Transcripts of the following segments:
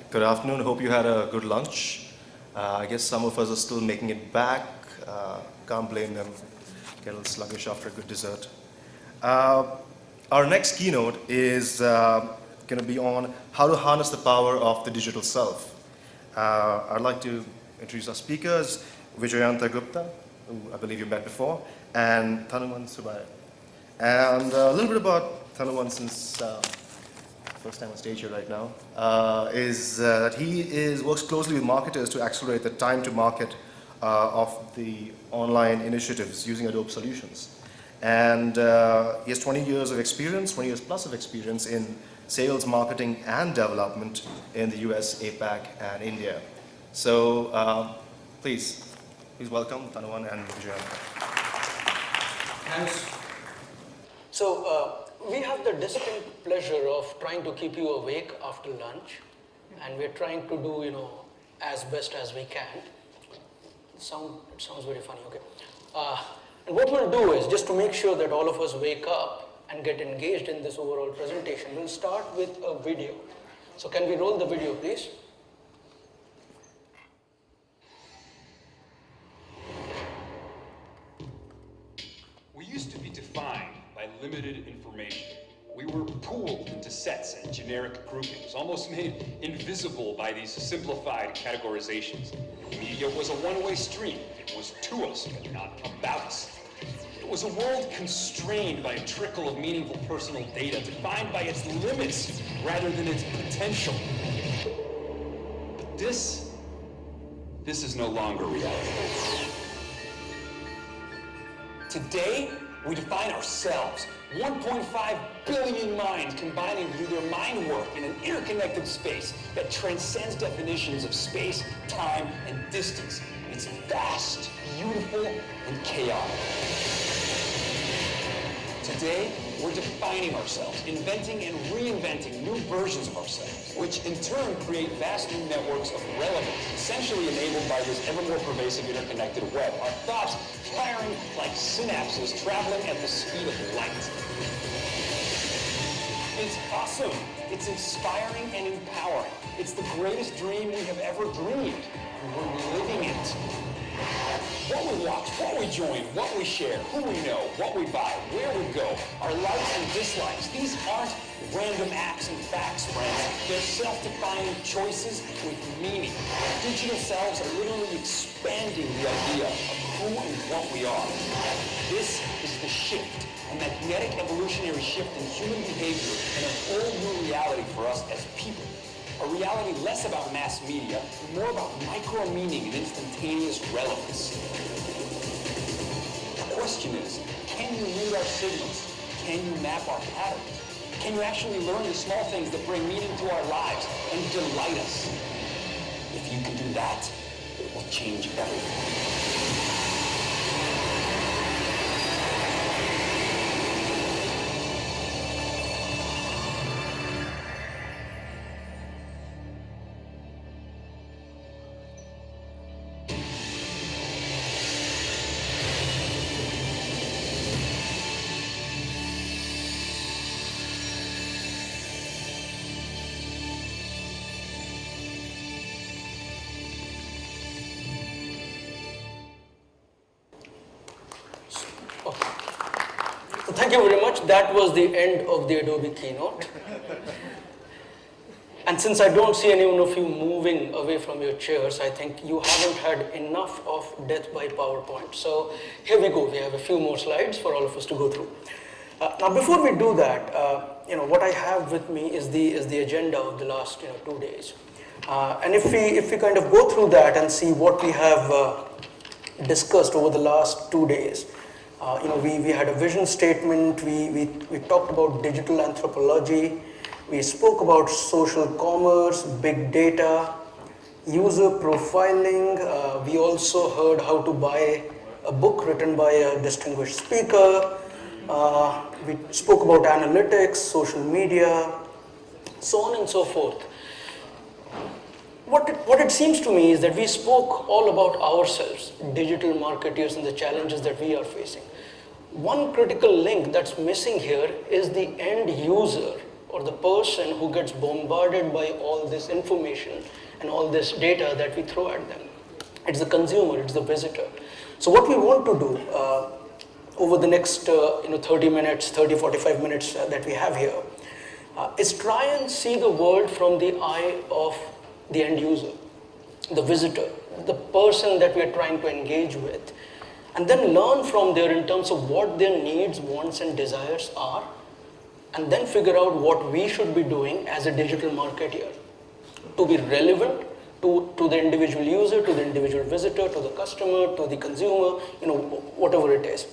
Good afternoon. Hope you had a good lunch. I guess some of us are still making it back. Can't blame them. Get a little sluggish after a good dessert. Our next keynote is going to be on how to harness the power of the digital self. I'd like to introduce our speakers, Vijayanta Gupta, who I believe you met before, and Thanuman Subaya. And a little bit about Thanuman, since first time on stage here right now, is that he works closely with marketers to accelerate the time to market of the online initiatives using Adobe solutions. And he has 20 years of experience, 20 years plus of experience in sales, marketing, and development in the US, APAC, and India. So please welcome Thanuman and Vijayanta. Thanks. So we have the distinct pleasure of trying to keep you awake after lunch, and we're trying to do, as best as we can. It sounds very funny, okay. And what we'll do is, just to make sure that all of us wake up and get engaged in this overall presentation, we'll start with a video. So can we roll the video, please? We used to be defined by limited information. We were pooled into sets and generic groupings, almost made invisible by these simplified categorizations. Media was a one-way stream. It was to us, but not about us. It was a world constrained by a trickle of meaningful personal data, defined by its limits rather than its potential. But this is no longer reality. Today, we define ourselves. 1.5 billion minds combining to do their mind work in an interconnected space that transcends definitions of space, time, and distance. It's vast, beautiful, and chaotic. Today, we're defining ourselves, inventing and reinventing new versions of ourselves, which in turn create vast new networks of relevance, essentially enabled by this ever more pervasive interconnected web. Our thoughts firing like synapses traveling at the speed of light. It's awesome. It's inspiring and empowering. It's the greatest dream we have ever dreamed, and we're living it. What we watch, what we join, what we share, who we know, what we buy, where we go, our likes and dislikes, these aren't random acts and facts, friends. They're self-defining choices with meaning. Our digital selves are literally expanding the idea of who and what we are. This is the shift, a magnetic evolutionary shift in human behavior and a whole new reality for us as people. A reality less about mass media, and more about micro-meaning and instantaneous relevance. The question is, can you read our signals? Can you map our patterns? Can you actually learn the small things that bring meaning to our lives and delight us? If you can do that, it will change everything. Thank you very much. That was the end of the Adobe keynote. And since I don't see any one of you moving away from your chairs, I think you haven't had enough of death by PowerPoint. So here we go. We have a few more slides for all of us to go through. Now, before we do that, what I have with me is the agenda of the last 2 days. And if we kind of go through that and see what we have discussed over the last 2 days. We had a vision statement, we talked about digital anthropology, we spoke about social commerce, big data, user profiling, we also heard how to buy a book written by a distinguished speaker, we spoke about analytics, social media, so on and so forth. What it seems to me is that we spoke all about ourselves, digital marketers, and the challenges that we are facing. One critical link that's missing here is the end user or the person who gets bombarded by all this information and all this data that we throw at them. It's the consumer, it's the visitor. So what we want to do over the next 30 minutes, 45 minutes that we have here is try and see the world from the eye of the end user, the visitor, the person that we are trying to engage with, and then learn from there in terms of what their needs, wants and desires are, and then figure out what we should be doing as a digital marketeer to be relevant to the individual user, to the individual visitor, to the customer, to the consumer, whatever it is.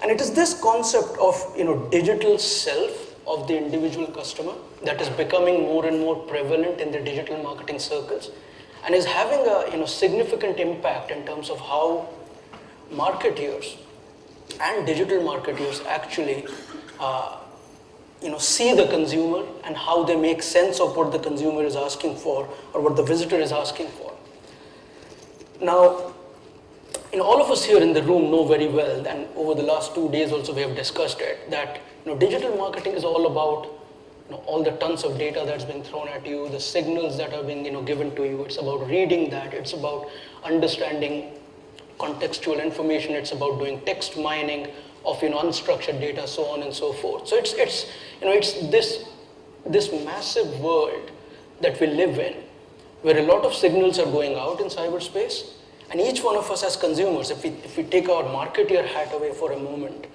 And it is this concept of digital self of the individual customer that is becoming more and more prevalent in the digital marketing circles and is having a significant impact in terms of how marketeers and digital marketeers actually see the consumer and how they make sense of what the consumer is asking for or what the visitor is asking for. Now, all of us here in the room know very well, and over the last 2 days also we have discussed it, that digital marketing is all about all the tons of data that's being thrown at you, the signals that are being given to you. It's about reading that. It's about understanding contextual information. It's about doing text mining of unstructured data, so on and so forth. So it's this massive world that we live in, where a lot of signals are going out in cyberspace, and each one of us as consumers, if we take our marketeer hat away for a moment,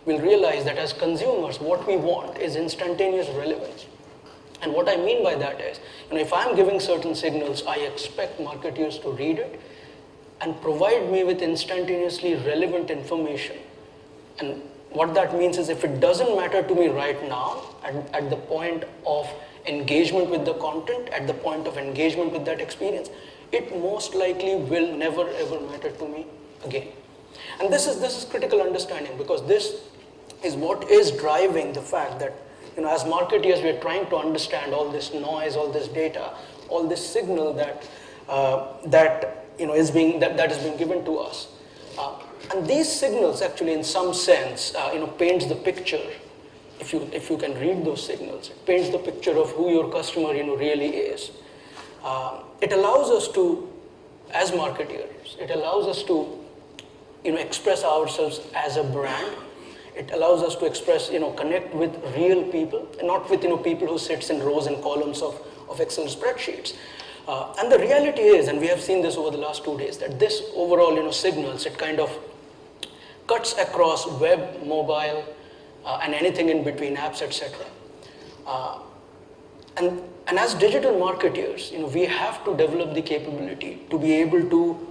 we'll realize that as consumers, what we want is instantaneous relevance. And what I mean by that is, if I'm giving certain signals, I expect marketeers to read it and provide me with instantaneously relevant information. And what that means is, if it doesn't matter to me right now, at the point of engagement with the content, at the point of engagement with that experience, it most likely will never ever matter to me again. And this is critical understanding, because this is what is driving the fact that as marketeers we are trying to understand all this noise, all this data, all this signal that is being given to us. And these signals actually, in some sense, paints the picture. If you can read those signals, it paints the picture of who your customer really is. It allows us to, as marketeers, it allows us to express ourselves as a brand. It allows us to express, connect with real people, and not with people who sits in rows and columns of Excel spreadsheets. And the reality is, and we have seen this over the last 2 days, that this overall signals, it kind of cuts across web, mobile, and anything in between, apps, etc. And as digital marketeers, we have to develop the capability to be able to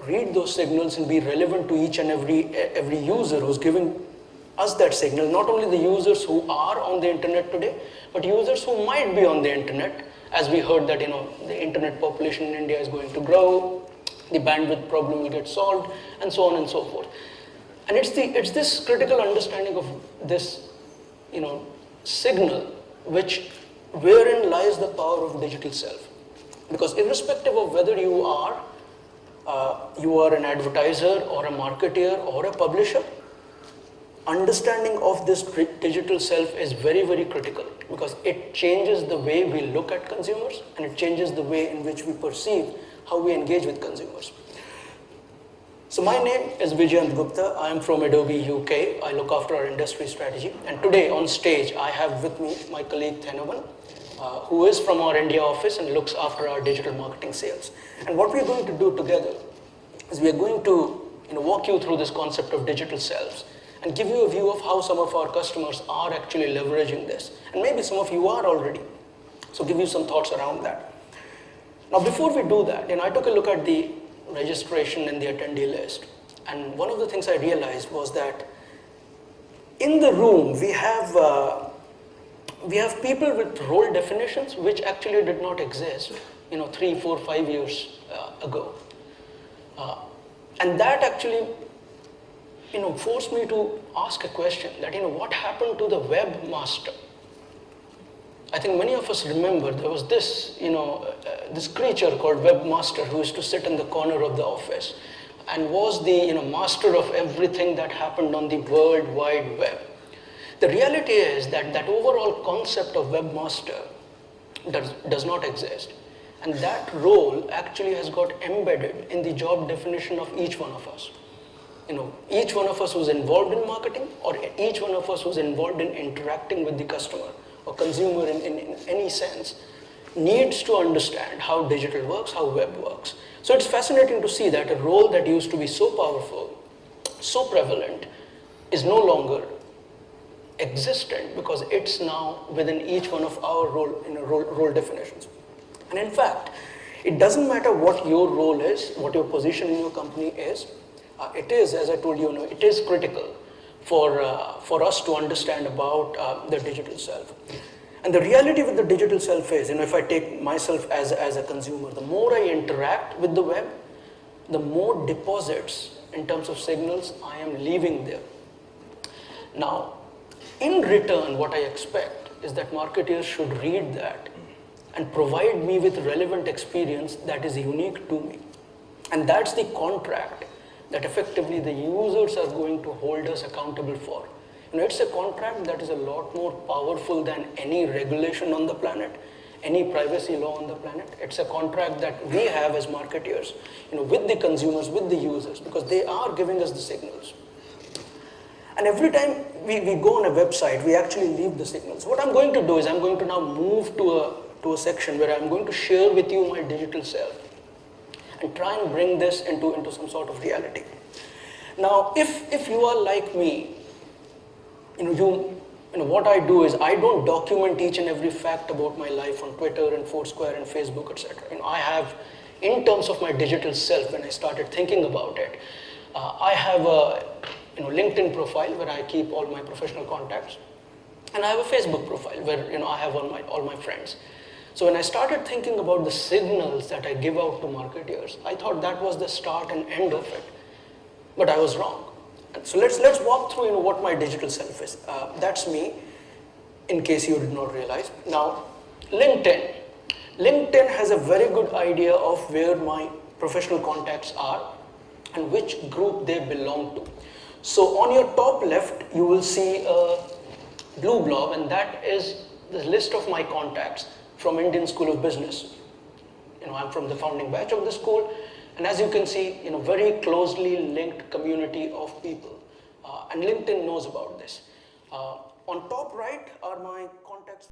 read those signals and be relevant to each and every user who's giving us that signal. Not only the users who are on the internet today, but users who might be on the internet. As we heard that the internet population in India is going to grow, the bandwidth problem will get solved, and so on and so forth. And it's this critical understanding of this signal, wherein lies the power of digital self. Because irrespective of whether you are an advertiser or a marketeer or a publisher, understanding of this digital self is very, very critical, because it changes the way we look at consumers, and it changes the way in which we perceive how we engage with consumers. So my name is Vijayanta Gupta. I am from Adobe UK. I look after our industry strategy. And today on stage, I have with me my colleague Thenovan, who is from our India office and looks after our digital marketing sales. And what we're going to do together is we're going to walk you through this concept of digital selves and give you a view of how some of our customers are actually leveraging this. And maybe some of you are already. So give you some thoughts around that. Now, before we do that, I took a look at the registration and the attendee list. And one of the things I realized was that in the room, we have people with role definitions which actually did not exist 3, 4, 5 years ago. And that actually forced me to ask a question that, what happened to the webmaster? I think many of us remember there was this, this creature called webmaster who used to sit in the corner of the office and was the, master of everything that happened on the World Wide Web. The reality is that that overall concept of webmaster does not exist. And that role actually has got embedded in the job definition of each one of us. Each one of us who's involved in marketing, or each one of us who's involved in interacting with the customer or consumer in any sense, needs to understand how digital works, how web works. So it's fascinating to see that a role that used to be so powerful, so prevalent, is no longer existent because it's now within each one of our role definitions. And in fact, it doesn't matter what your role is, what your position in your company is. It is, as I told you, it is critical for us to understand about the digital self. And the reality with the digital self is, if I take myself as a consumer, the more I interact with the web, the more deposits in terms of signals I am leaving there. Now, in return, what I expect is that marketers should read that and provide me with relevant experience that is unique to me. And that's the contract that effectively the users are going to hold us accountable for. It's a contract that is a lot more powerful than any regulation on the planet, any privacy law on the planet. It's a contract that we have as marketeers, with the consumers, with the users, because they are giving us the signals. And every time we go on a website, we actually leave the signals. What I'm going to do is I'm going to now move to a section where I'm going to share with you my digital self and try and bring this into some sort of reality. Now, if you are like me, what I do is I don't document each and every fact about my life on Twitter and Foursquare and Facebook, etc. I have, in terms of my digital self, when I started thinking about it, I have a LinkedIn profile where I keep all my professional contacts, and I have a Facebook profile where I have all my friends. So when I started thinking about the signals that I give out to marketers, I thought that was the start and end of it, but I was wrong. So let's walk through what my digital self is. That's me, in case you did not realize. Now, LinkedIn. LinkedIn has a very good idea of where my professional contacts are and which group they belong to. So on your top left, you will see a blue blob, and that is the list of my contacts from Indian School of Business. I'm from the founding batch of the school. And as you can see, very closely linked community of people. And LinkedIn knows about this. On top right are my contacts.